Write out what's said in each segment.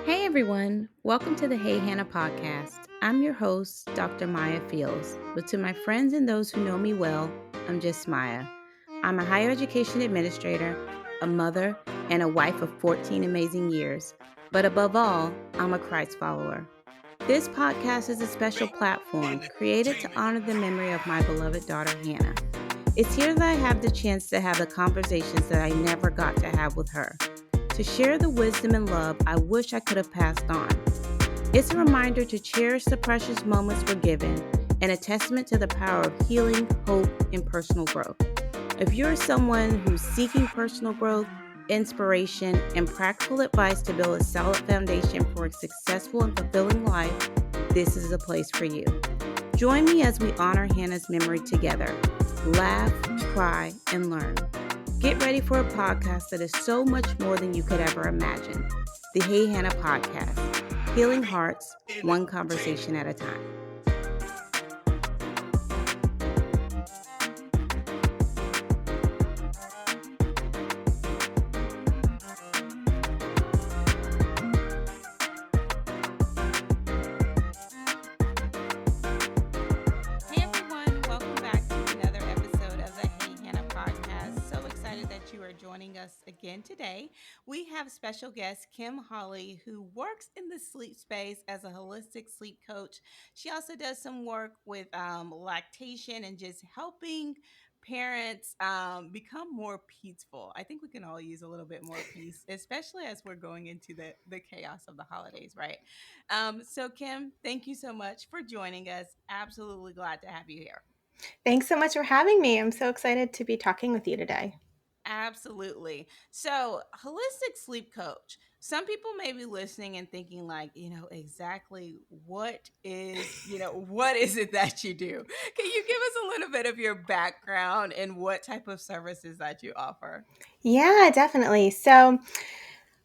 Hey everyone, welcome to the Hey Hannah podcast. I'm your host, Dr. Mya Fields, but to my friends and those who know me well, I'm just Mya. I'm a higher education administrator, a mother, and a wife of 14 amazing years. But above all, I'm a Christ follower. This podcast is a special platform created to honor the memory of my beloved daughter, Hannah. It's here that I have the chance to have the conversations that I never got to have with her, to share the wisdom and love I wish I could have passed on. It's a reminder to cherish the precious moments we're given and a testament to the power of healing, hope, and personal growth. If you're someone who's seeking personal growth, inspiration, and practical advice to build a solid foundation for a successful and fulfilling life, this is a place for you. Join me as we honor Hannah's memory together. Laugh, cry, and learn. Get ready for a podcast that is so much more than you could ever imagine. The Hey Hannah podcast, healing hearts, one conversation at a time. Hey everyone, welcome back to another episode of the Hey Hannah podcast. So excited that you are joining us again today. We have special guest Kim Hawley, who works in the sleep space as a holistic sleep coach. She also does some work with lactation and just helping parents become more peaceful. I think we can all use a little bit more peace, especially as we're going into the chaos of the holidays, right? So, Kim, thank you so much for joining us. Absolutely glad to have you here. Thanks so much for having me. I'm so excited to be talking with you today. Absolutely. So, holistic sleep coach. Some people may be listening and thinking, like, exactly what is it that you do? Can you give us a little bit of your background and what type of services that you offer? Yeah, definitely. So,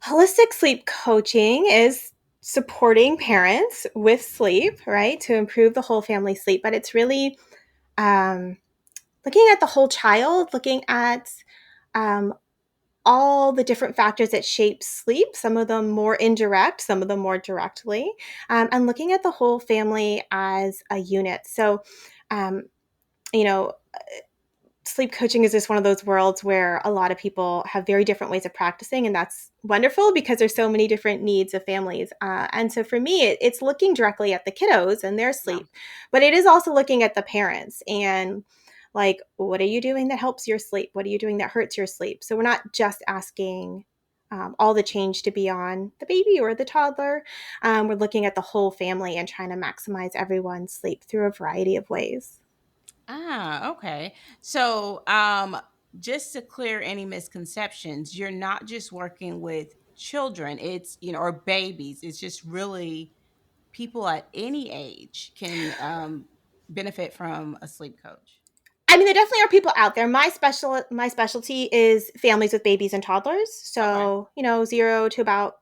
holistic sleep coaching is supporting parents with sleep, right, to improve the whole family sleep. But it's really um, looking at the whole child, looking at um, all the different factors that shape sleep, some of them more indirect, some of them more directly, and looking at the whole family as a unit. So, um, you know, sleep coaching is just one of those worlds where a lot of people have very different ways of practicing, and that's wonderful because there's so many different needs of families. And so for me, it's looking directly at the kiddos and their Yeah. sleep, but it is also looking at the parents and like, what are you doing that helps your sleep? What are you doing that hurts your sleep? So we're not just asking all the change to be on the baby or the toddler. We're looking at the whole family and trying to maximize everyone's sleep through a variety of ways. Okay. So, just to clear any misconceptions, you're not just working with children, or babies. It's just really people at any age can benefit from a sleep coach. I mean, there definitely are people out there. My specialty is families with babies and toddlers. Okay. So, 0 to about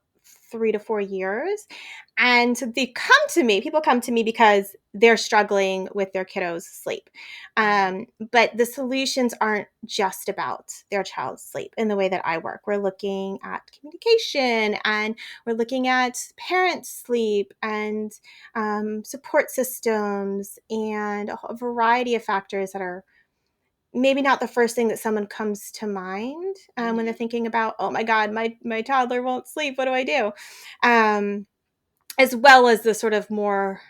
3 to 4 years. And people come to me because they're struggling with their kiddos' sleep. Mhm. But the solutions aren't just about their child's sleep in the way that I work. We're looking at communication and we're looking at parents' sleep and support systems and a variety of factors that are maybe not the first thing that someone comes to mind when they're Mhm. thinking about, oh my God, my toddler won't sleep. What do I do? Um, as well as the sort of more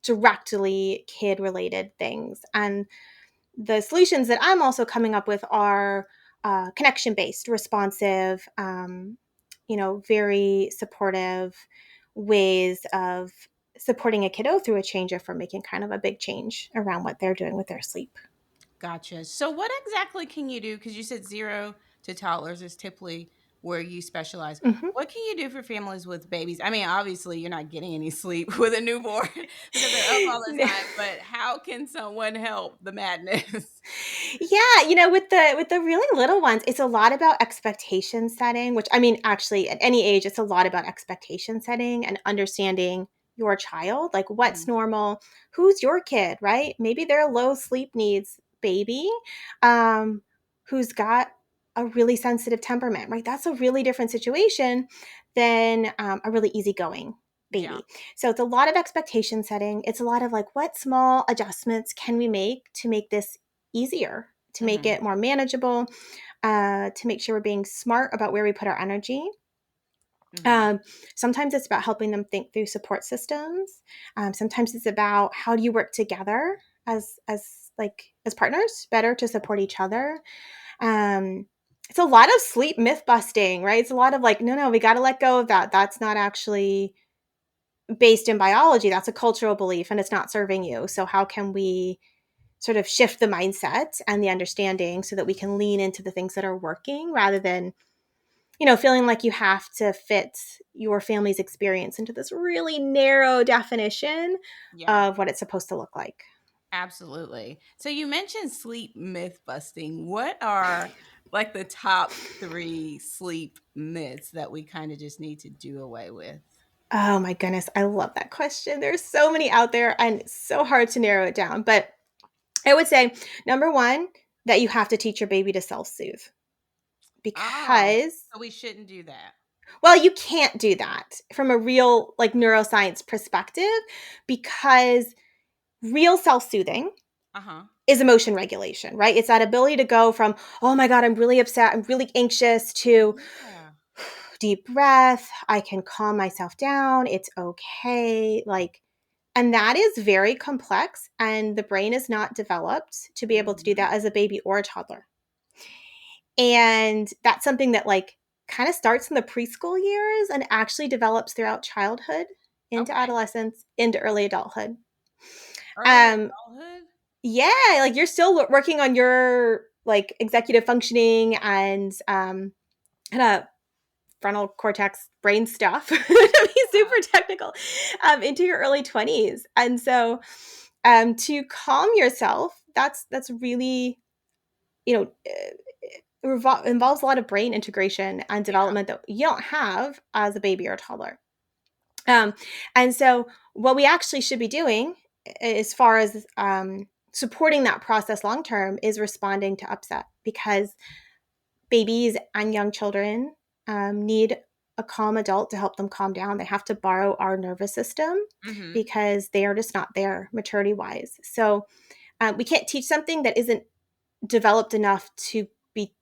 directly kid related things. And the solutions that I'm also coming up with are connection based, responsive, very supportive ways of supporting a kiddo through a change if we're making kind of a big change around what they're doing with their sleep. Gotcha. So, what exactly can you do? Because you said zero to toddlers is typically where you specialize. Mhm. What can you do for families with babies? I mean, obviously, you're not getting any sleep with a newborn because they're up all the time. But how can someone help the madness? Yeah, with the really little ones, it's a lot about expectation setting, which I mean, actually, at any age, it's a lot about expectation setting and understanding your child, like what's Mhm. normal, who's your kid, right? Maybe they're a low sleep needs baby, who's got a really sensitive temperament, right? That's a really different situation than a really easygoing Yeah. baby. So it's a lot of expectation setting. It's a lot of like, what small adjustments can we make to make this easier, to make Mm-hmm. it more manageable, to make sure we're being smart about where we put our energy. Mm-hmm. Um, Sometimes it's about helping them think through support systems. Sometimes it's about how do you work together as partners better to support each other. Um, it's a lot of sleep myth busting, right? It's a lot of like, no, we got to let go of that. That's not actually based in biology. That's a cultural belief and it's not serving you. So how can we sort of shift the mindset and the understanding so that we can lean into the things that are working rather than feeling like you have to fit your family's experience into this really narrow definition Yeah. of what it's supposed to look like. Absolutely. So you mentioned sleep myth busting. What are like the top three sleep myths that we kind of just need to do away with? Oh my goodness, I love that question. There's so many out there and it's so hard to narrow it down. But I would say number one, that you have to teach your baby to self-soothe Oh, because, so we shouldn't do that. well, you can't do that from a real like neuroscience perspective because real self-soothing Uh-huh. is emotion regulation, right? It's that ability to go from, oh my God, I'm really upset, I'm really anxious, to Yeah. deep breath, I can calm myself down, it's okay. Like, and that is very complex, and the brain is not developed to be able to do Mm-hmm. that as a baby or a toddler. And that's something that, like, kind of starts in the preschool years and actually develops throughout childhood, into Okay. adolescence, into early adulthood. Early Um, adulthood? Yeah, like you're still working on your like executive functioning and kind of frontal cortex brain stuff to be super technical into your early 20s. And so to calm yourself, that's really, you know, involves a lot of brain integration and Yeah. development that you don't have as a baby or a toddler. Um, and so, what we actually should be doing, as far as supporting that process long term, is responding to upset because babies and young children need a calm adult to help them calm down. They have to borrow our nervous system Mm-hmm. because they are just not there maturity wise. So, we can't teach something that isn't developed enough to be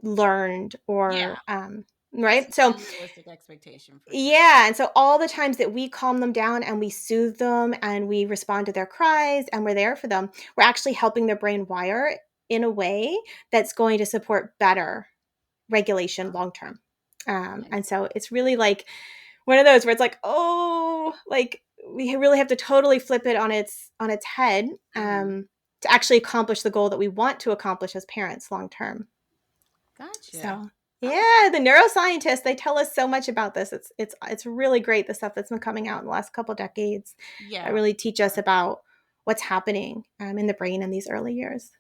learned Yeah. or That's right. an So unrealistic expectation for sure. yeah, and so all the times that we calm them down and we soothe them and we respond to their cries and we're there for them, we're actually helping their brain wire in a way that's going to support better regulation long term. I And see. so it's really like one of those where it's like, oh, like we really have to totally flip it on its head Mm-hmm. to actually accomplish the goal that we want to accomplish as parents long term. Gotcha. So, Okay. yeah, the neuroscientists, they tell us so much about this. It's really great, the stuff that's been coming out in the last couple decades that Yeah. really teach us about what's happening in the brain in these early years.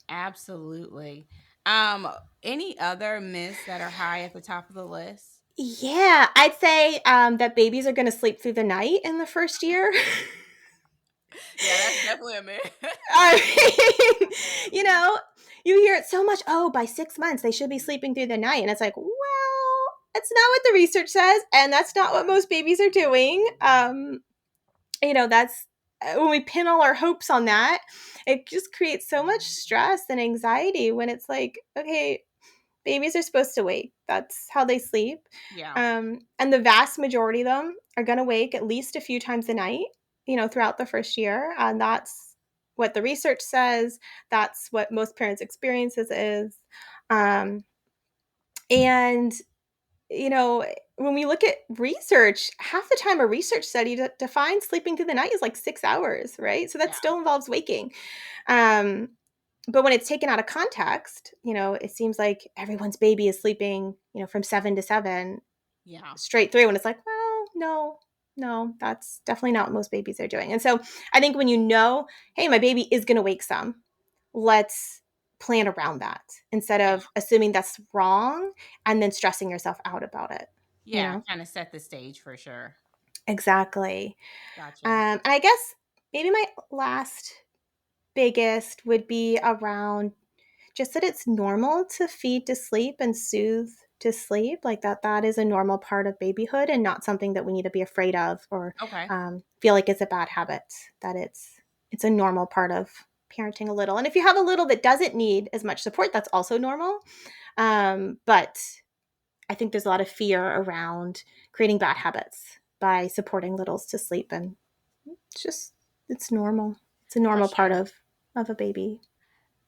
Absolutely. Um, any other myths that are high at the top of the list? Yeah, I'd say that babies are going to sleep through the night in the first year. Yeah, that's definitely a myth. I mean, you know, you hear it so much. Oh, by 6 months, they should be sleeping through the night. And it's like, well, that's not what the research says. And that's not what most babies are doing. That's when we pin all our hopes on that, it just creates so much stress and anxiety when it's like, okay, babies are supposed to wake. That's how they sleep. Yeah. And the vast majority of them are going to wake at least a few times a night, throughout the first year. And that's what the research says. That's what most parents' experiences is. Um, and you know, when we look at research, half the time a research study defines sleeping through the night is like 6 hours, right? So that Yeah. still involves waking. Um, but when it's taken out of context, it seems like everyone's baby is sleeping, from 7 to 7 Yeah. straight through. And it's like, well, no, no, that's definitely not what most babies are doing. And so I think when hey, my baby is going to wake some, let's plan around that instead Yeah. of assuming that's wrong and then stressing yourself out about it, you Yeah. know? Kind of set the stage for sure. Exactly. Gotcha. And I guess maybe my last biggest would be around just that it's normal to feed to sleep and soothe to sleep, like that is a normal part of babyhood and not something that we need to be afraid of or Okay. feel like it's a bad habit. That it's a normal part of parenting a little. And if you have a little that doesn't need as much support, that's also normal. But I think there's a lot of fear around creating bad habits by supporting littles to sleep, and it's just it's normal. It's a For normal part sure. of a baby.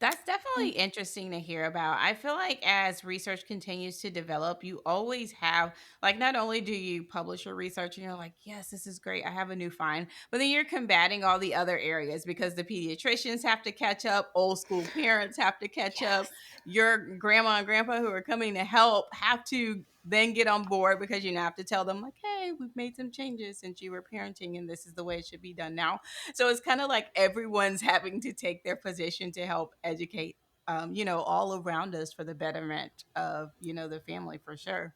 That's definitely interesting to hear about. I feel like as research continues to develop, you always have, like, not only do you publish your research and you're like, yes, this is great, I have a new find, but then you're combating all the other areas because the pediatricians have to catch up, old school parents have to catch up, Yes. your grandma and grandpa who are coming to help have to then get on board because you now have to tell them, like, hey, we've made some changes since you were parenting and this is the way it should be done now. So it's kind of like everyone's having to take their position to help educate, all around us for the betterment of, the family for sure.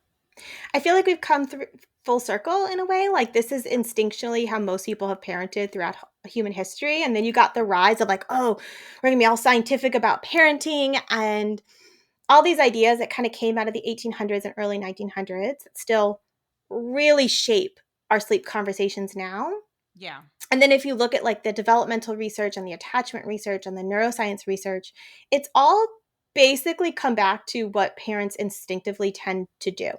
I feel like we've come through full circle in a way. Like this is instinctually how most people have parented throughout human history. And then you got the rise of like, oh, we're gonna be all scientific about parenting and all these ideas that kind of came out of the 1800s and early 1900s that still really shape our sleep conversations now. Yeah, And then if you look at like the developmental research and the attachment research and the neuroscience research, it's all basically come back to what parents instinctively tend to do,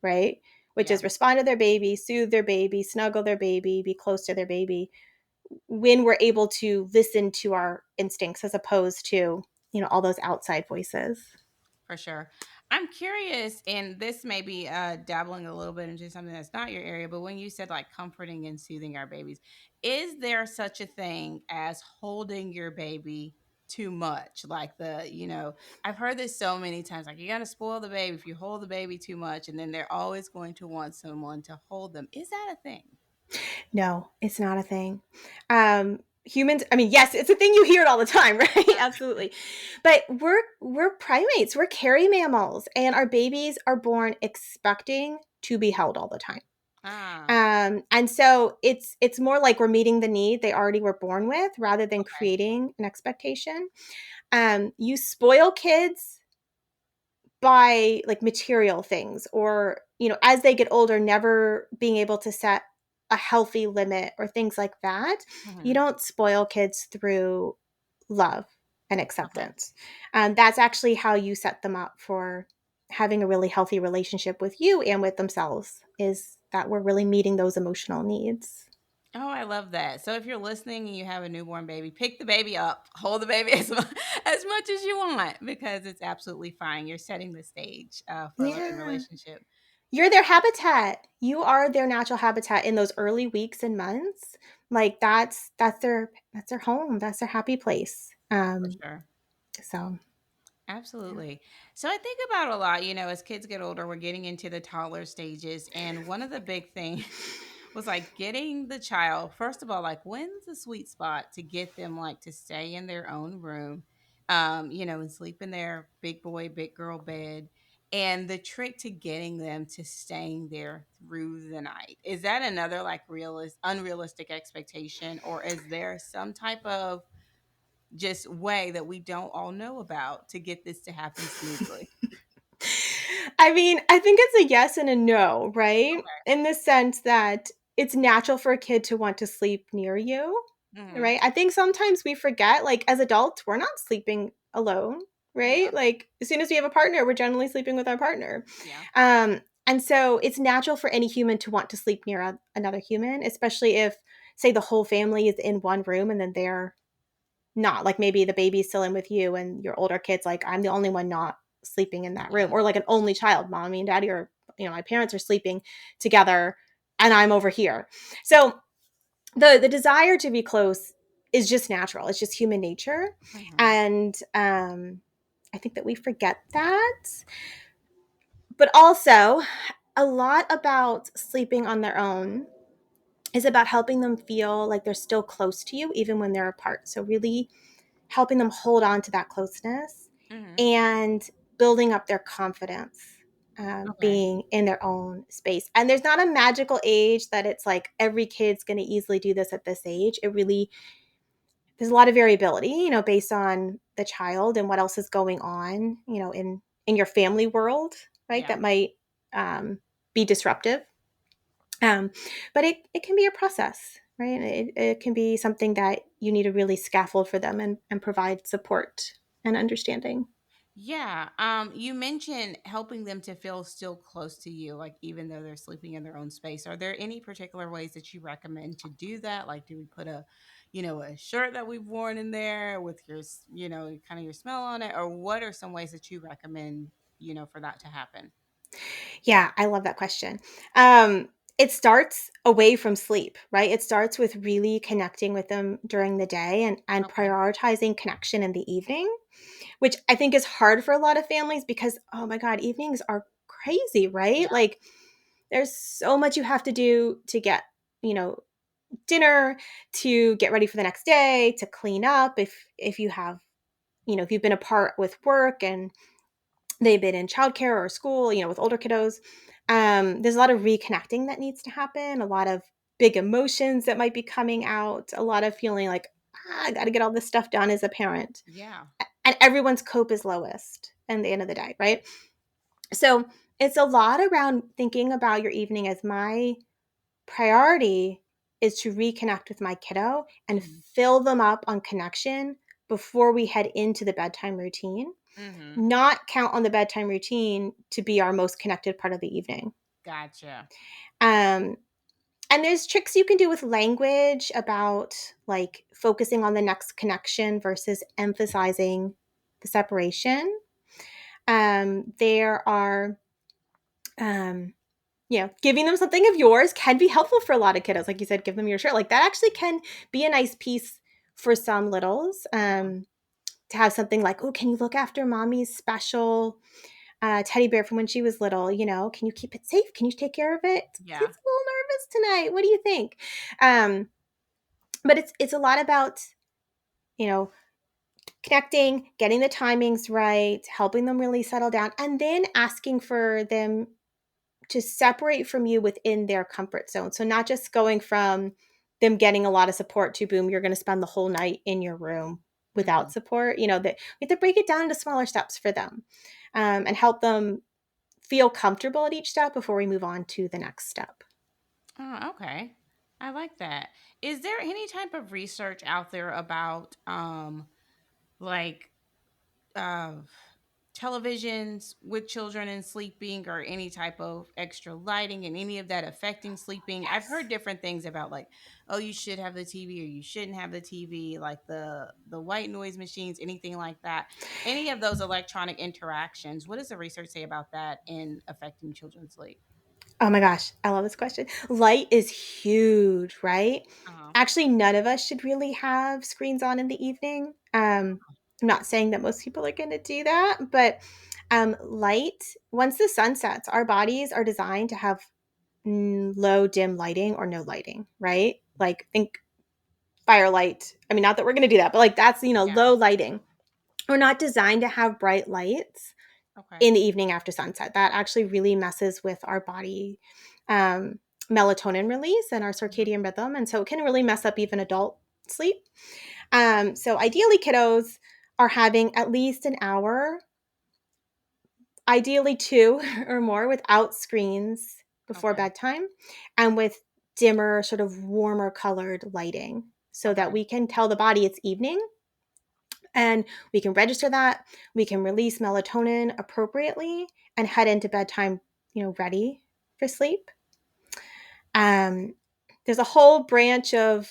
right? Which yeah. is respond to their baby, soothe their baby, snuggle their baby, be close to their baby when we're able to listen to our instincts as opposed to, all those outside voices. For sure. I'm curious, and this may be dabbling a little bit into something that's not your area, but when you said like comforting and soothing our babies, is there such a thing as holding your baby too much? Like I've heard this so many times, like, you got to spoil the baby if you hold the baby too much, and then they're always going to want someone to hold them. Is that a thing? No, it's not a thing. Humans, I mean, yes, it's a thing, you hear it all the time, right? Absolutely. But we're primates, we're carry mammals, and our babies are born expecting to be held all the time. Ah, And so it's more like we're meeting the need they already were born with rather than okay. creating an expectation. You spoil kids by like material things or as they get older never being able to set a healthy limit or things like that. You Hmm. don't spoil kids through love and Okay. acceptance. That's actually how you set them up for having a really healthy relationship with you and with themselves, is that we're really meeting those emotional needs. Oh, I love that. So if you're listening and you have a newborn baby, pick the baby up, hold the baby as much as you want because it's absolutely fine. You're setting the stage for a loving Yeah, relationship. you're their habitat. You are their natural habitat in those early weeks and months. Like that's their home. That's their happy place. For sure. So yeah. Absolutely. So I think about a lot, as kids get older, we're getting into the toddler stages. And one of the big things was like getting the child, first of all, like when's the sweet spot to get them like to stay in their own room, and sleep in their big boy, big girl bed. And the trick to getting them to staying there through the night. Is that another like unrealistic expectation? Or is there some type of just way that we don't all know about to get this to happen smoothly? I mean, I think it's a yes and a no, right? Okay. In the sense that it's natural for a kid to want to sleep near you, Mhm. right? I think sometimes we forget, like as adults, we're not sleeping alone, Yeah, right? Like as soon as we have a partner, we're generally sleeping with our partner. yeah. And so it's natural for any human to want to sleep near another human, especially if, say, the whole family is in one room and then they're not. Like maybe the baby's still in with you and your older kid's like, I'm the only one not sleeping in that room. Mhm. Or like an only child, mommy and daddy, or, my parents are sleeping together and I'm over here. So the desire to be close is just natural. It's just human nature. Mhm. And I think that we forget that. But also, a lot about sleeping on their own is about helping them feel like they're still close to you, even when they're apart. So, really helping them hold on to that closeness Mhm. and building up their confidence, Okay. being in their own space. And there's not a magical age that it's like every kid's going to easily do this at this age. It really, there's a lot of variability, based on the child and what else is going on, in your family world, right? Yeah. That might be disruptive. Um, but it can be a process, right? It can be something that you need to really scaffold for them and provide support and understanding. Yeah. You mentioned helping them to feel still close to you, like even though they're sleeping in their own space. Are there any particular ways that you recommend to do that? Like, do we put a shirt that we've worn in there with kind of your smell on it? Or what are some ways that you recommend, for that to happen? Yeah, I love that question. Um, it starts away from sleep, right? It starts with really connecting with them during the day and Okay. prioritizing connection in the evening, which I think is hard for a lot of families because, oh my God, evenings are crazy, right? Yeah. Like there's so much you have to do to get, you know, dinner, to get ready for the next day, to clean up if you have, if you've been apart with work and they've been in childcare or school, with older kiddos. There's a lot of reconnecting that needs to happen, a lot of big emotions that might be coming out, a lot of feeling like, I got to get all this stuff done as a parent. Yeah. And everyone's cope is lowest in the end of the day, right? So it's a lot around thinking about your evening as my priority is to reconnect with my kiddo and Mm-hmm. fill them up on connection before we head into the bedtime routine, Mm-hmm. not count on the bedtime routine to be our most connected part of the evening. Gotcha. Um, and there's tricks you can do with language about like focusing on the next connection versus emphasizing the separation. There are, um, giving them something of yours can be helpful for a lot of kiddos. Like you said, give them your shirt. Like that actually can be a nice piece for some littles. Yeah. To have something like, oh, can you look after mommy's special teddy bear from when she was little? Can you keep it safe? Can you take care of it? Yeah. It's a little nervous tonight. What do you think? Um, but it's a lot about you know connecting, getting the timings right, helping them really settle down, and then asking for them to separate from you within their comfort zone. So not just going from them getting a lot of support to boom, you're going to spend the whole night in your room Mm-hmm. without support. That we have to break it down into smaller steps for them, and help them feel comfortable at each step before we move on to the next step. Oh, okay. I like that. Is there any type of research out there about like uh televisions with children and sleeping or any type of extra lighting and any of that affecting sleeping? I've heard Yes. different things about like, oh, you should have the TV or you shouldn't have the TV, like the white noise machines, anything like that. Any of those electronic interactions. What does the research say about that in affecting children's sleep? Oh my gosh, I love this question. Light is huge, right? Uh-huh. Actually, none of us should really have screens on in the evening. I'm not saying that most people are going to do that, but light, once the sun sets, our bodies are designed to have low dim lighting or no lighting, right? Like think firelight. I mean, not that we're going to do that, but like that's, Yeah. low lighting. We're not designed to have bright lights Okay. in the evening after sunset. That actually really messes with our body melatonin release and our Mhm. circadian rhythm. And so it can really mess up even adult sleep. So ideally, kiddos are having at least an hour, ideally two or more, without screens before Okay. bedtime and with dimmer, sort of warmer colored lighting so that Okay. we can tell the body it's evening and we can register that. We can release melatonin appropriately and head into bedtime, ready for sleep. Um, there's a whole branch of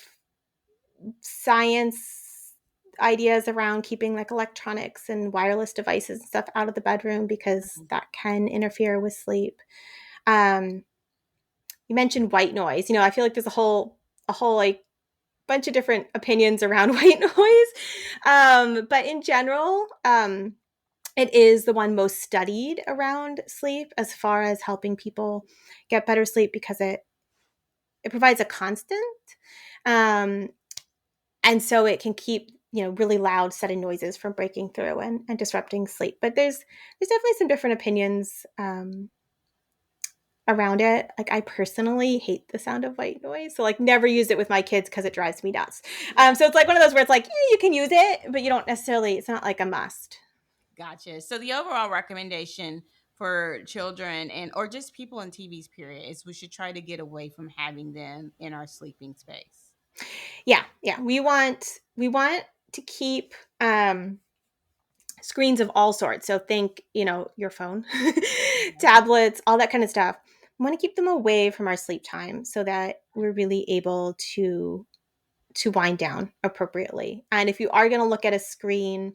science ideas around keeping like electronics and wireless devices and stuff out of the bedroom because Mhm. that can interfere with sleep. Um, you mentioned white noise. I feel like there's a whole like bunch of different opinions around white noise. But in general, it is the one most studied around sleep as far as helping people get better sleep because it provides a constant. Um, and so it can keep, really loud sudden noises from breaking through and disrupting sleep. But there's definitely some different opinions around it. Like I personally hate the sound of white noise. So like never use it with my kids because it drives me nuts. Yeah. So it's like one of those where it's like, yeah, you can use it, but you don't necessarily, it's not like a must. Gotcha. So the overall recommendation for children and or just people in TV's period is we should try to get away from having them in our sleeping space. Yeah, yeah. We want to keep screens of all sorts. So think, your phone, Mhm. tablets, all that kind of stuff. We want to keep them away from our sleep time so that we're really able to wind down appropriately. And if you are going to look at a screen,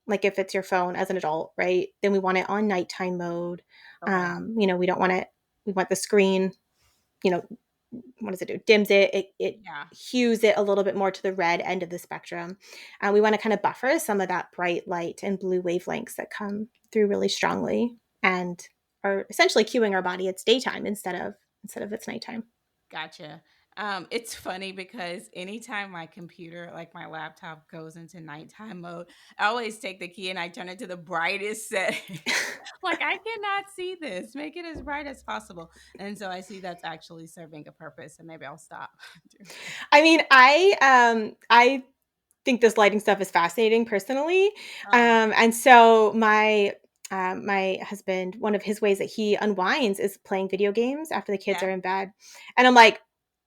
like if it's your phone as an adult, right, then we want it on nighttime mode. Okay. We don't want it, we want the screen, you know, what does it do? Dims it. It Yeah. hues it a little bit more to the red end of the spectrum. We want to kind of buffer some of that bright light and blue wavelengths that come through really strongly and are essentially cueing our body it's daytime instead of it's nighttime. Gotcha. It's funny because anytime my computer, like my laptop, goes into nighttime mode, I always take the key and I turn it to the brightest setting. Like, I cannot see this. Make it as bright as possible. And so I see that's actually serving a purpose, and maybe I'll stop doing that. I mean, I think this lighting stuff is fascinating personally. Uh-huh. And so my husband, one of his ways that he unwinds is playing video games after the kids Yeah. are in bed. And I'm like,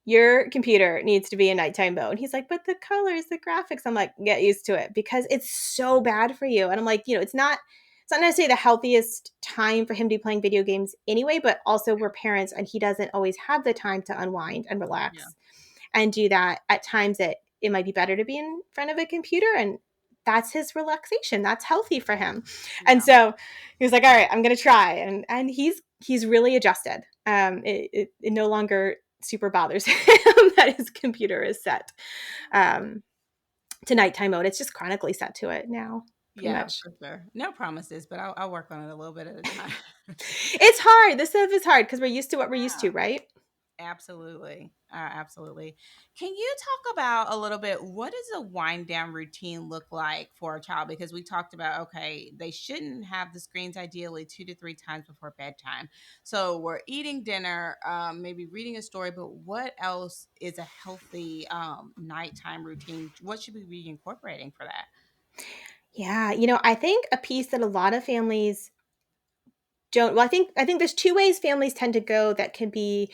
your computer needs to be in nighttime mode. He's like, but the colors, the graphics. I'm like, get used to it because it's so bad for you. And I'm like, it's not necessarily the healthiest time for him to be playing video games anyway, but also we're parents and he doesn't always have the time to unwind and Yeah. relax and do that. At times it might be better to be in front of a computer, and that's his relaxation. That's healthy for him. And Yeah. so he was like, all right, I'm gonna try. And he's really adjusted. It no longer super bothers him that his computer is set um, to nighttime mode. It's just chronically set to it now, pretty Yeah, much. for sure. No promises, but I'll work on it a little bit at a time. It's hard. This stuff is hard because we're used to what we're used to, Yeah. right? Absolutely. Absolutely. Can you talk about a little bit what does a wind down routine look like for a child? Because we talked about, okay, they shouldn't have the screens ideally 2 to 3 times before bedtime. So we're eating dinner, maybe reading a story, but what else is a healthy nighttime routine? What should we be incorporating for that? Yeah, I think a piece that a lot of families don't. Well, I think there's two ways families tend to go that can be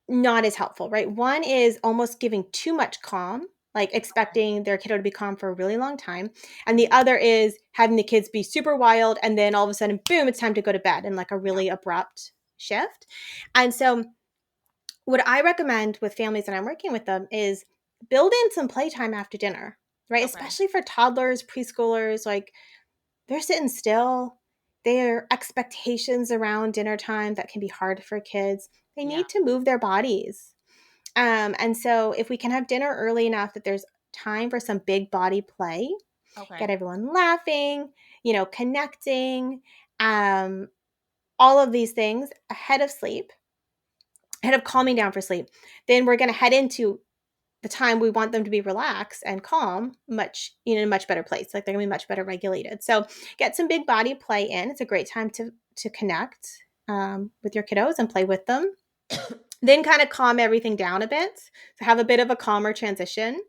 not as helpful, right? One is almost giving too much calm, like expecting their kiddo to be calm for a really long time. And the Mhm. other is having the kids be super wild and then all of a sudden, boom, it's time to go to bed and like a Yeah. really abrupt shift. And so, what I recommend with families that I'm working with them is build in some playtime after dinner, right? Okay. Especially for toddlers, preschoolers, like they're sitting still. Their expectations around dinner time that can be hard for kids. They Yeah. need to move their bodies, and so if we can have dinner early enough that there's time for some big body play, get Okay. everyone laughing, connecting, um, all of these things ahead of sleep, ahead of calming down for sleep, then we're going to head into the time we want them to be relaxed and calm much in a much better place. Like they're going to be much better regulated. So get some big body play in. It's a great time to connect with your kiddos and play with them. Then kind of calm everything down a bit. So have a bit of a calmer transition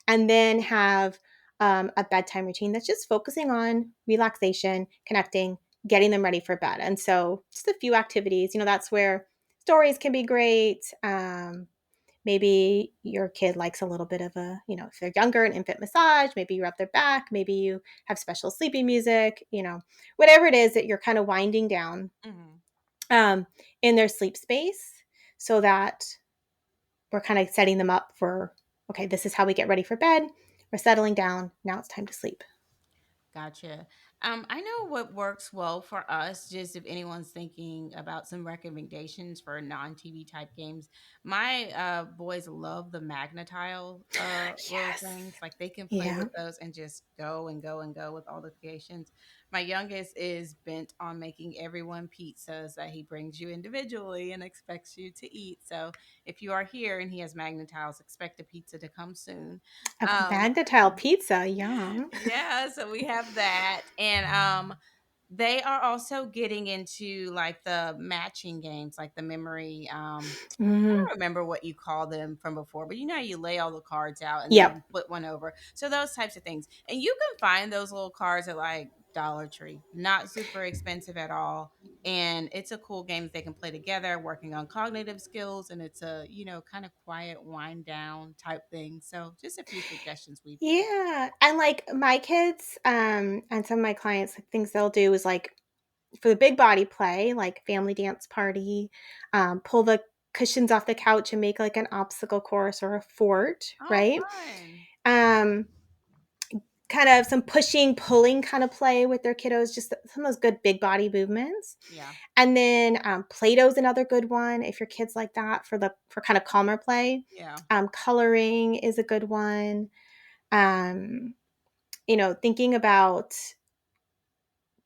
and then have a bedtime routine that's just focusing on relaxation, connecting, getting them ready for bed. And so just a few activities, that's where stories can be great. Maybe your kid likes a little bit of if they're younger, an infant massage, maybe you rub their back, maybe you have special sleepy music, whatever it is that you're kind of winding down Hmm. um, in their sleep space so that we're kind of setting them up for, okay, this is how we get ready for bed. We're settling down. Now it's time to sleep. Gotcha. I know what works well for us, just if anyone's thinking about some recommendations for non-TV type games. My boys love the Magnetile little Yes. things. Like they can play Yeah. with those and just go and go and go with all the creations. My youngest is bent on making everyone pizzas that he brings you individually and expects you to eat. So if you are here and he has Magnetiles, expect a pizza to come soon. A Um, Magnettile pizza. Yum. yeah, so we have that. And they are also getting into like the matching games, like the memory I Mm. don't remember what you call them from before, but you know how you lay all the cards out and then Yep. you flip one over. So those types of things. And you can find those little cards at like Dollar Tree. Not super expensive at all. And it's a cool game that they can play together, working on cognitive skills. And it's a, kind of quiet wind down type thing. So just a few suggestions we've given. Yeah. And like my kids, and some of my clients, like things they'll do is like for the big body play, like family dance party, pull the cushions off the couch and make like an obstacle course or a fort, Oh, right? fun. Um, kind of some pushing, pulling kind of play with their kiddos, just some of those good big body movements. Yeah. And then Play-Doh is another good one if your kids like that for kind of calmer play. Yeah. Coloring is a good one. Um, thinking about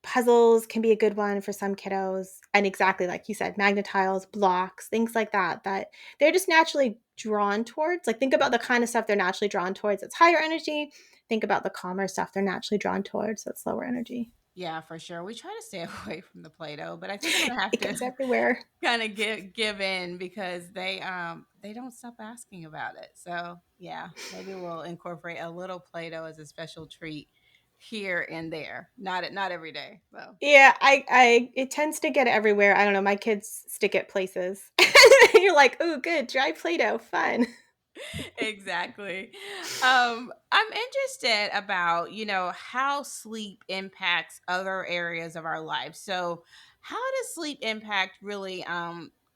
puzzles can be a good one for some kiddos. And exactly like you said, magnetiles, blocks, things like that, that they're just naturally drawn towards. Like think about the kind of stuff they're naturally drawn towards that's higher energy. Think about the calmer stuff they're naturally drawn towards that's lower energy. Yeah, for sure. We try to stay away from the Play-Doh, but I think I'm gonna have It to goes everywhere. kind of give in because they don't stop asking about it. So yeah, maybe we'll incorporate a little Play-Doh as a special treat here and there. Not every day. So Yeah, it tends to get everywhere. I don't know. My kids stick it places. You're like, oh, good, dry Play-Doh, fun. exactly. I'm interested about, how sleep impacts other areas of our life. So, how does sleep impact really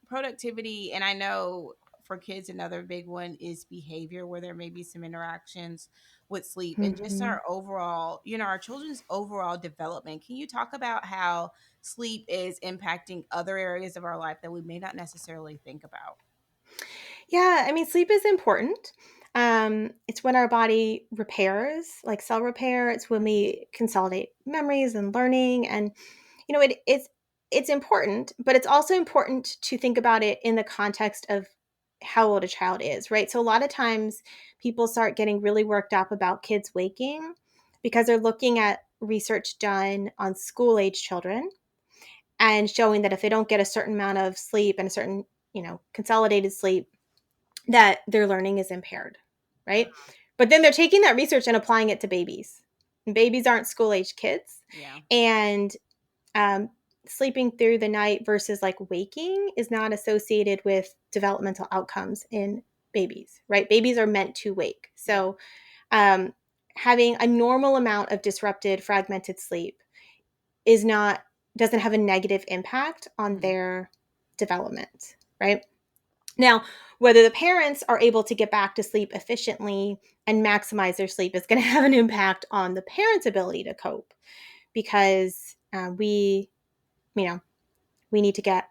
productivity? And I know for kids, another big one is behavior, where there may be some interactions with sleep and just Mhm. our overall, our children's overall development. Can you talk about how sleep is impacting other areas of our life that we may not necessarily think about? Yeah, I mean, sleep is important. It's when our body repairs, like cell repair. It's when we consolidate memories and learning, and it's important. But it's also important to think about it in the context of how old a child is, right? So a lot of times people start getting really worked up about kids waking because they're looking at research done on school age children and showing that if they don't get a certain amount of sleep and a certain consolidated sleep that their learning is impaired, right? But then they're taking that research and applying it to babies. And babies aren't school age kids. Yeah. And um, sleeping through the night versus like waking is not associated with developmental outcomes in babies, right? Babies are meant to wake. Yeah. So having a normal amount of disrupted, fragmented sleep is not, doesn't have a negative impact on Mhm. their development, right? Now, whether the parents are able to get back to sleep efficiently and maximize their sleep is going to have an impact on the parent's ability to cope because you know, we need to get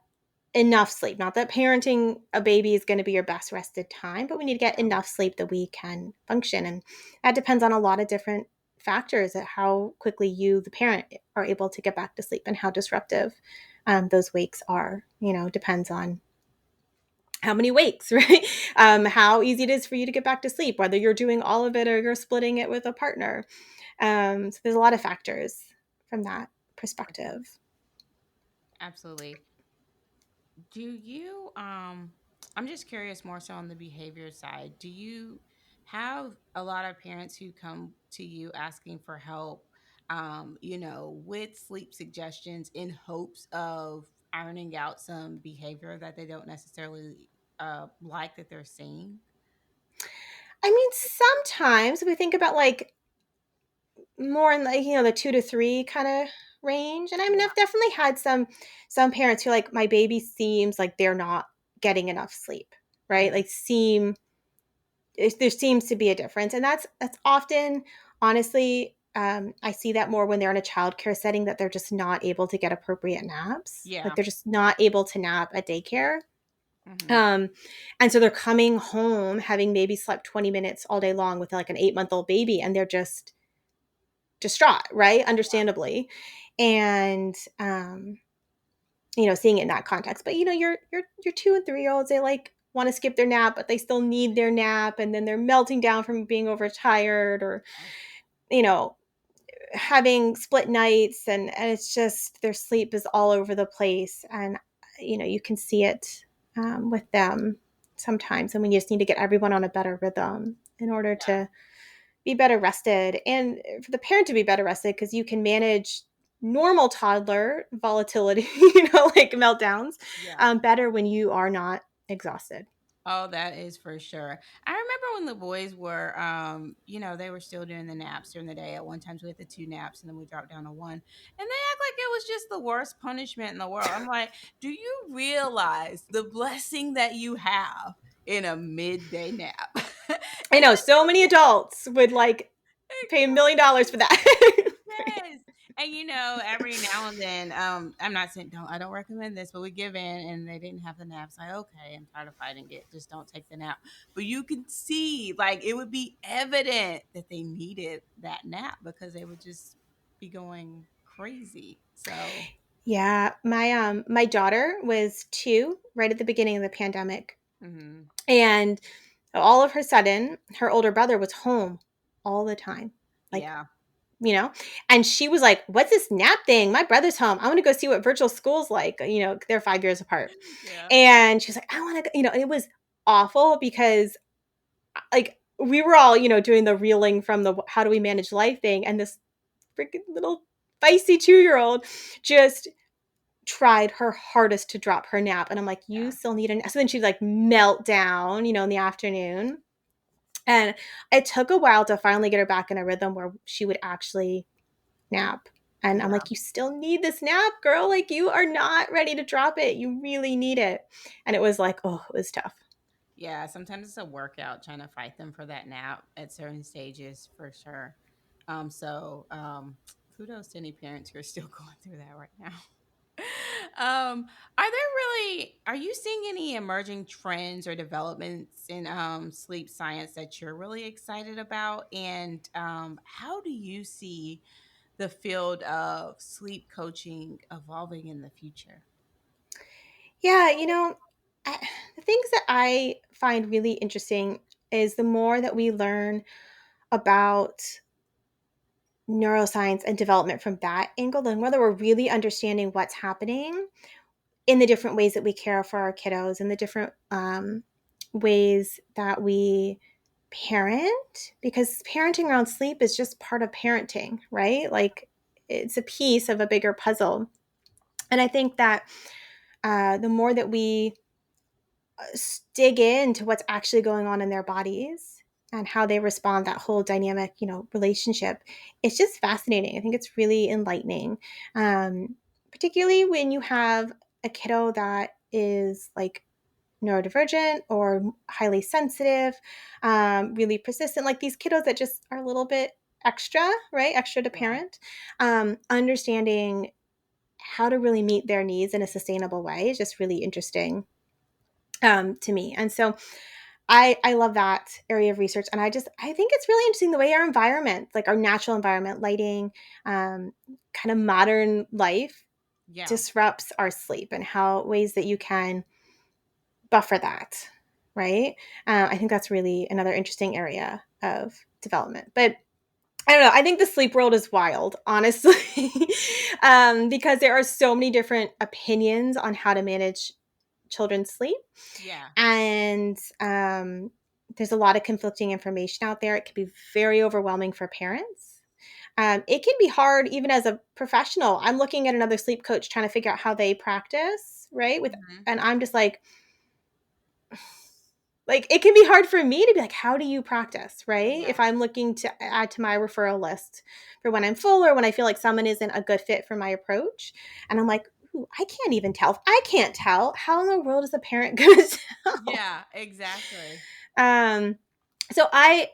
enough sleep. Not that parenting a baby is going to be your best rested time, but we need to get enough sleep that we can function. And that depends on a lot of different factors at how quickly you, the parent, are able to get back to sleep and how disruptive those wakes are. Depends on how many wakes, right? How easy it is for you to get back to sleep, whether you're doing all of it or you're splitting it with a partner. So there's a lot of factors from that perspective. Absolutely. Do you I'm just curious more so on the behavior side. Do you have a lot of parents who come to you asking for help with sleep suggestions in hopes of ironing out some behavior that they don't necessarily like that they're seeing? I mean, sometimes we think about like more in like the 2 to 3 kind of range, and I mean, Yeah. I've definitely had some parents who like my baby seems like they're not getting enough sleep, right? Mhm. Like there seems to be a difference, and that's often, honestly, I see that more when they're in a childcare setting that they're just not able to get appropriate naps, like Yeah. they're just not able to nap at daycare. Mhm. Um, and so they're coming home having maybe slept 20 minutes all day long with like an 8-month-old baby, and they're just distraught, right? Understandably. And seeing it in that context. But your 2 and 3 year olds, they like want to skip their nap, but they still need their nap, and then they're melting down from being overtired, or you know having split nights, and it's just their sleep is all over the place, and you can see it with them sometimes, and we just need to get everyone on a better rhythm in order Yeah. to be better rested, and for the parent to be better rested, because you can manage normal toddler volatility, like meltdowns, Yeah. better when you are not exhausted. Oh, that is for sure. I remember when the boys were, they were still doing the naps during the day. At one time, we had the two naps, and then we dropped down to one. And they act like it was just the worst punishment in the world. I'm like, do you realize the blessing that you have in a midday nap? I And know so many adults would like pay $1 million for that. yes. And every now and then, I'm not saying I don't recommend this, but we give in and they didn't have the naps. Like, okay, I'm tired of fighting it. Just don't take the nap. But you can see, like, it would be evident that they needed that nap because they would just be going crazy. So, Yeah, my daughter was 2 right at the beginning of the pandemic, hmm, and all of her sudden, her older brother was home all the time. Like, yeah, you know, and she was like, "What's this nap thing? My brother's home. I want to go see what virtual school's like." They're 5 years apart. yeah, And she was like, "I want to go," and it was awful because like we were all, doing the reeling from the how do we manage life thing, and this freaking little feisty 2-year-old just tried her hardest to drop her nap. And I'm like, you yeah, still need a nap. So then she'd like melt down, in the afternoon. And it took a while to finally get her back in a rhythm where she would actually nap. And I'm yeah. like, you still need this nap, girl. Like, you are not ready to drop it. You really need it. And it was like, oh, it was tough. Yeah, sometimes it's a workout trying to fight them for that nap at certain stages for sure. Kudos to any parents who are still going through that right now. Are you seeing any emerging trends or developments in sleep science that you're really excited about? And how do you see the field of sleep coaching evolving in the future? Yeah, I, the things that I find really interesting is the more that we learn about neuroscience and development from that angle, then whether we're really understanding what's happening in the different ways that we care for our kiddos and the different ways that we parent, because parenting around sleep is just part of parenting, right? Like it's a piece of a bigger puzzle. And I think that the more that we dig into what's actually going on in their bodies and how they respond, that whole dynamic, relationship, it's just fascinating. I think it's really enlightening, particularly when you have a kiddo that is like neurodivergent or highly sensitive, really persistent, like these kiddos that just are a little bit extra, right? Extra to Yeah. parent. Understanding how to really meet their needs in a sustainable way is just really interesting to me. And so I love that area of research, and I think it's really interesting the way our environment, like our natural environment, lighting, kind of modern life, Yeah. disrupts our sleep, and how ways that you can buffer that, right? I think that's really another interesting area of development. But I don't know. I think the sleep world is wild, honestly, because there are so many different opinions on how to manage children's sleep. Yeah. And there's a lot of conflicting information out there. It can be very overwhelming for parents. It can be hard even as a professional. I'm looking at another sleep coach trying to figure out how they practice, right? Hmm. And I'm just like it can be hard for me to be like, how do you practice, right? Yeah. If I'm looking to add to my referral list for when I'm full or when I feel like someone isn't a good fit for my approach. And I'm like, ooh, I can't even tell. If I can't tell, how in the world is a parent gonna tell? Yeah. Exactly. Um, so I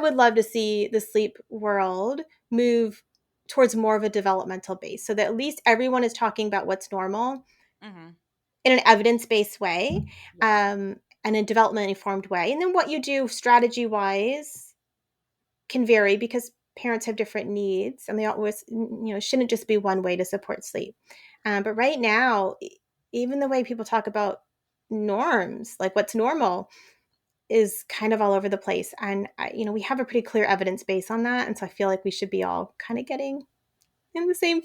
would love to see the sleep world move towards more of a developmental base so that at least everyone is talking about what's normal Hmm. in an evidence-based way, Yeah. and a development informed way. And then what you do strategy wise can vary because parents have different needs and they always, shouldn't just be one way to support sleep. But right now, even the way people talk about norms, like what's normal, is kind of all over the place. And, we have a pretty clear evidence base on that. And so I feel like we should be all kind of getting in the same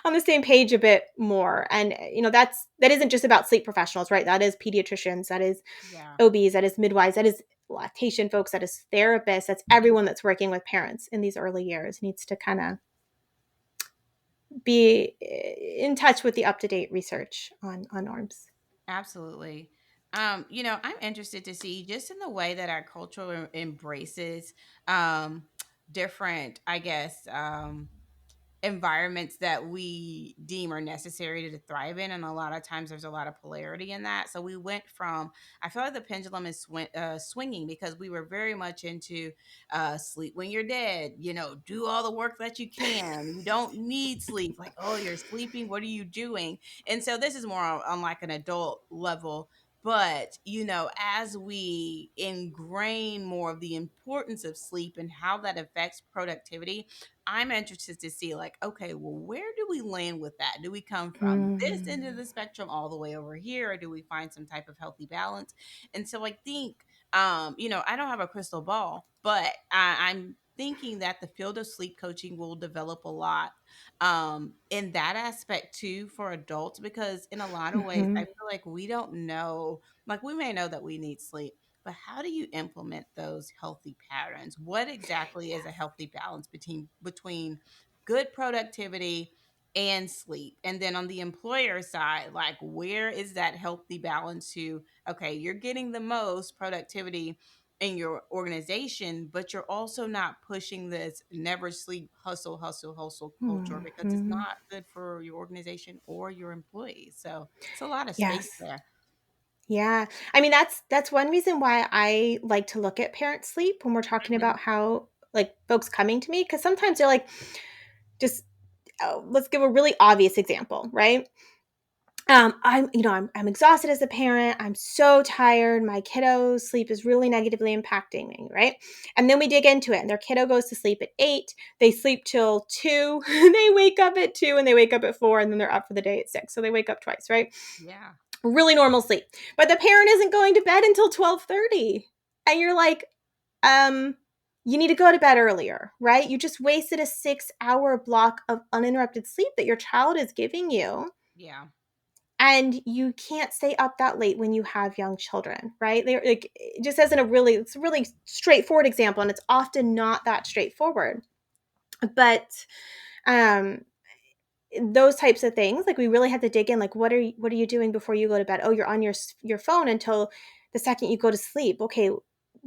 on the same page a bit more. And that isn't just about sleep professionals, right? That is pediatricians, that is Yeah. OBs, that is midwives, that is lactation folks, that is therapists, that's everyone that's working with parents in these early years needs to kind of be in touch with the up-to-date research on norms. Absolutely. I'm interested to see just in the way that our culture embraces um, different, I guess, environments that we deem are necessary to thrive in, and a lot of times there's a lot of polarity in that. So we went from, I feel like the pendulum is swinging, because we were very much into sleep when you're dead, do all the work that you can, you don't need sleep, like, oh, you're sleeping, what are you doing? And so this is more on like an adult level. But as we ingrain more of the importance of sleep and how that affects productivity, I'm interested to see, like, okay, well, where do we land with that? Do we come from this end of Mm. the spectrum all the way over here, or do we find some type of healthy balance? And so I think, I don't have a crystal ball, but I'm thinking that the field of sleep coaching will develop a lot in that aspect too for adults, because in a lot of ways I Mhm. feel like we don't know, like, we may know that we need sleep, but how do you implement those healthy patterns? What exactly is a healthy balance between good productivity and sleep? And then on the employer side, like, where is that healthy balance to, okay, you're getting the most productivity in your organization, but you're also not pushing this never sleep, hustle, hustle, hustle culture, because it's Mhm. not good for your organization or your employees. So it's a lot of space Yes. there. Yeah. I mean, that's one reason why I like to look at parent sleep when we're talking Mhm. about how, like, folks coming to me, because sometimes they're like, just let's give a really obvious example, right? I'm exhausted as a parent. I'm so tired. My kiddo's sleep is really negatively impacting me, right? And then we dig into it, and their kiddo goes to sleep at 8. They sleep till 2. They wake up at 2, and they wake up at 4, and then they're up for the day at 6. So they wake up twice, right? Yeah. Really normal sleep. But the parent isn't going to bed until 12:30. And you're like, um, you need to go to bed earlier, right? You just wasted a 6-hour block of uninterrupted sleep that your child is giving you, Yeah. and you can't stay up that late when you have young children, right? They're like, just as in it's a really straightforward example, and it's often not that straightforward. But um those types of things, like, we really had to dig in, like, what are you doing before you go to bed? Oh, you're on your phone until the second you go to sleep. Okay,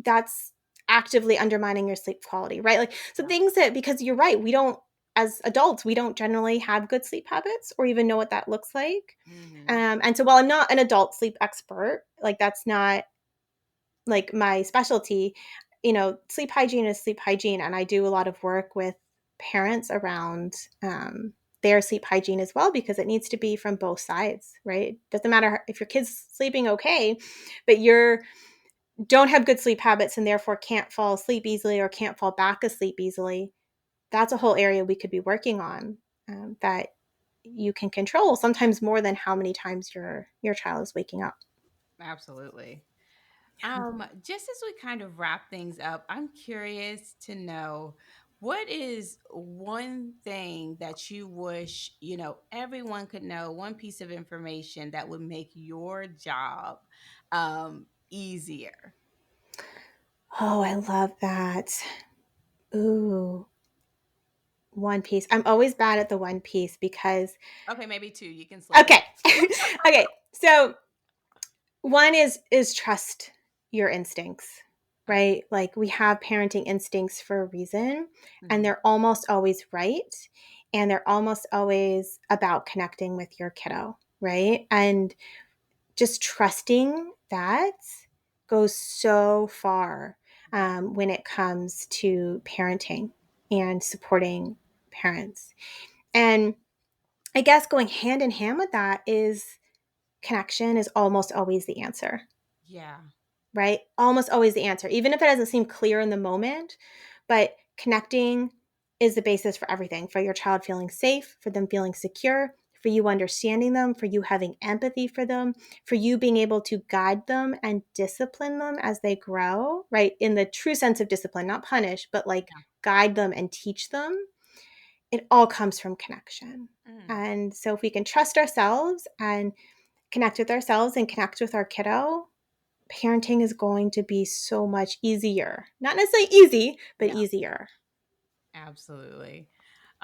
that's actively undermining your sleep quality, right? Like, so Yeah. things that, because you're right, we don't, as adults, we don't generally have good sleep habits or even know what that looks like. Hmm. And so while I'm not an adult sleep expert, like, that's not like my specialty, sleep hygiene is sleep hygiene, and I do a lot of work with parents around their sleep hygiene as well, because it needs to be from both sides, right? Doesn't matter if your kid's sleeping okay, but you're don't have good sleep habits and therefore can't fall asleep easily or can't fall back asleep easily. That's a whole area we could be working on, that you can control, sometimes more than how many times your child is waking up. Absolutely. Just as we kind of wrap things up, I'm curious to know, what is one thing that you wish, everyone could know, one piece of information that would make your job easier? Oh, I love that. Ooh, One Piece. I'm always bad at the One Piece because, Okay, maybe two. You can slip in. okay. Okay. So one is trust your instincts, Okay. right? Like, we have parenting instincts for a reason, and Hmm. they're almost always right, and they're almost always about connecting with your kiddo, right? And just trusting that goes so far, Yeah. when it comes to parenting and supporting parents. And I guess going hand in hand with that is connection is almost always the answer, Yeah. right? Almost always the answer, even if it doesn't seem clear in the moment. But connecting is the basis for everything, for your child feeling safe, for them feeling secure, for you understanding them, for you having empathy for them, for you being able to guide them and discipline them as they grow, right? In the true sense of discipline, not punish, but like Yeah. guide them and teach them. It all comes from connection. Mm, And so if we can trust ourselves and connect with ourselves and connect with our kiddo, parenting is going to be so much easier. Not necessarily easy, but yeah. easier. Absolutely.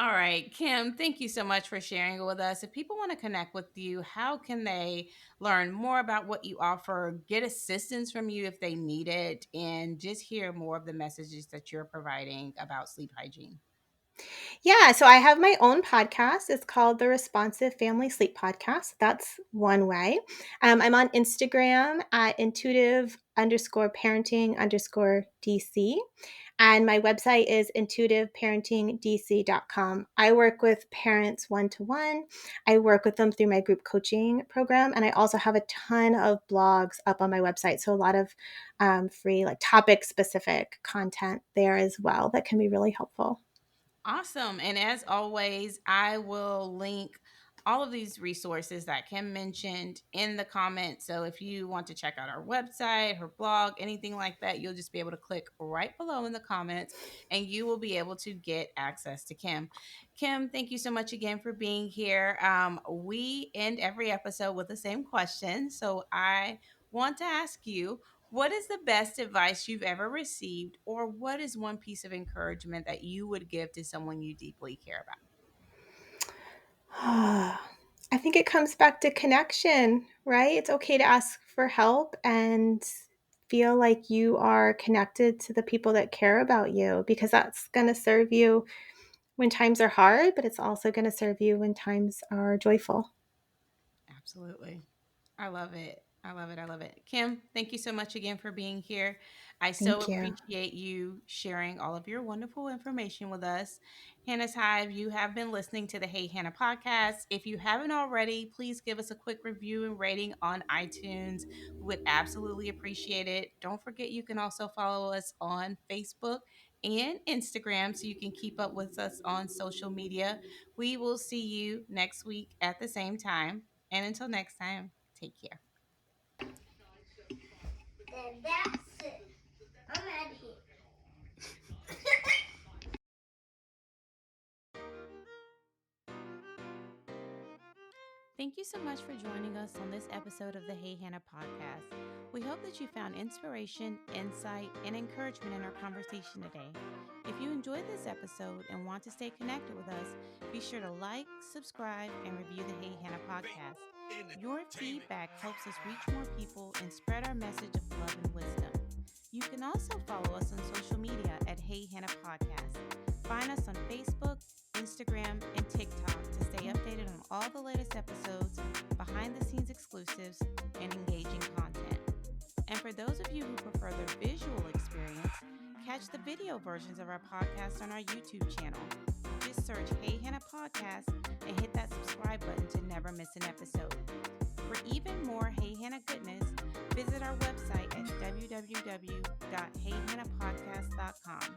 All right, Kim, thank you so much for sharing it with us. If people want to connect with you, how can they learn more about what you offer, get assistance from you if they need it, and just hear more of the messages that you're providing about sleep hygiene? Yeah, so I have my own podcast. It's called the Responsive Family Sleep Podcast. That's one way. I'm on Instagram at intuitive underscore parenting underscore DC. And my website is intuitiveparentingdc.com. I work with parents one to one. I work with them through my group coaching program. And I also have a ton of blogs up on my website. So a lot of free, like topic specific content there as well that can be really helpful. Awesome. And as always, I will link all of these resources that Kim mentioned in the comments. So if you want to check out our website, her blog, anything like that, you'll just be able to click right below in the comments and you will be able to get access to Kim. Kim, thank you so much again for being here. We end every episode with the same question. So I want to ask you, what is the best advice you've ever received, or what is one piece of encouragement that you would give to someone you deeply care about? I think it comes back to connection, right? It's okay to ask for help and feel like you are connected to the people that care about you because that's going to serve you when times are hard, but it's also going to serve you when times are joyful. Absolutely. I love it. I love it. I love it. Kim, thank you so much again for being here. I so Thank you. appreciate you sharing all of your wonderful information with us. Hannah's Hive, you have been listening to the Hey Hannah podcast. If you haven't already, please give us a quick review and rating on iTunes. We would absolutely appreciate it. Don't forget, you can also follow us on Facebook and Instagram so you can keep up with us on social media. We will see you next week at the same time. And until next time, take care. And that's it. I'm out of here. Thank you so much for joining us on this episode of the Hey Hannah podcast. We hope that you found inspiration, insight, and encouragement in our conversation today. If you enjoyed this episode and want to stay connected with us, be sure to like, subscribe, and review the Hey Hannah podcast. Your feedback helps us reach more people and spread our message of love and wisdom. You can also follow us on social media at Hey Hannah Podcast. Find us on Facebook, Instagram, and TikTok to stay updated on all the latest episodes, behind the scenes exclusives, and engaging content. And for those of you who prefer the visual experience, catch the video versions of our podcast on our YouTube channel. Just search Hey Hannah Podcast and hit that subscribe button to never miss an episode. For even more Hey Hannah goodness, visit our website at www.heyhannahpodcast.com.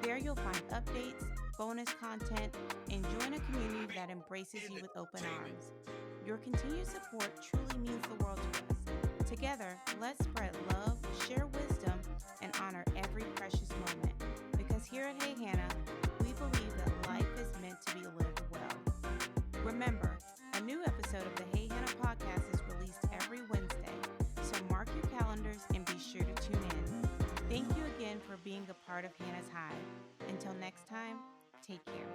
There you'll find updates, bonus content, and join a community that embraces you with open arms. Your continued support truly means the world to us. Together, let's spread love, share wisdom, and honor every precious moment. Because here at Hey Hannah, we believe that life is meant to be lived well. Remember, a new episode of the Hey Hannah podcast is released every Wednesday, so mark your calendars and be sure to tune in. Thank you again for being a part of Hannah's Hive. Until next time, take care.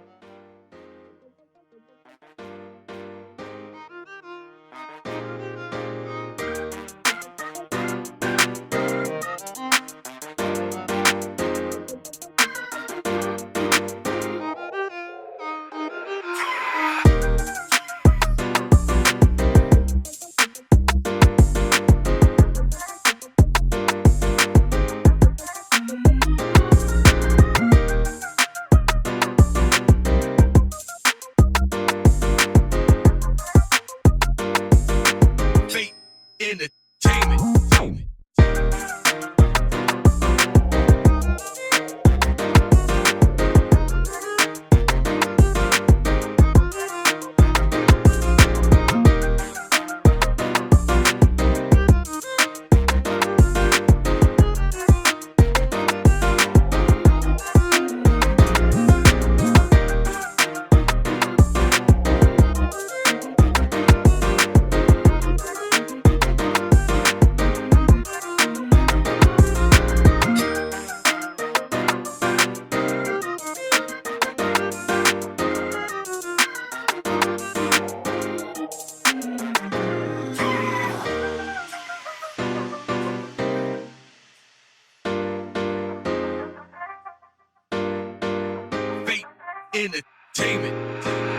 entertainment.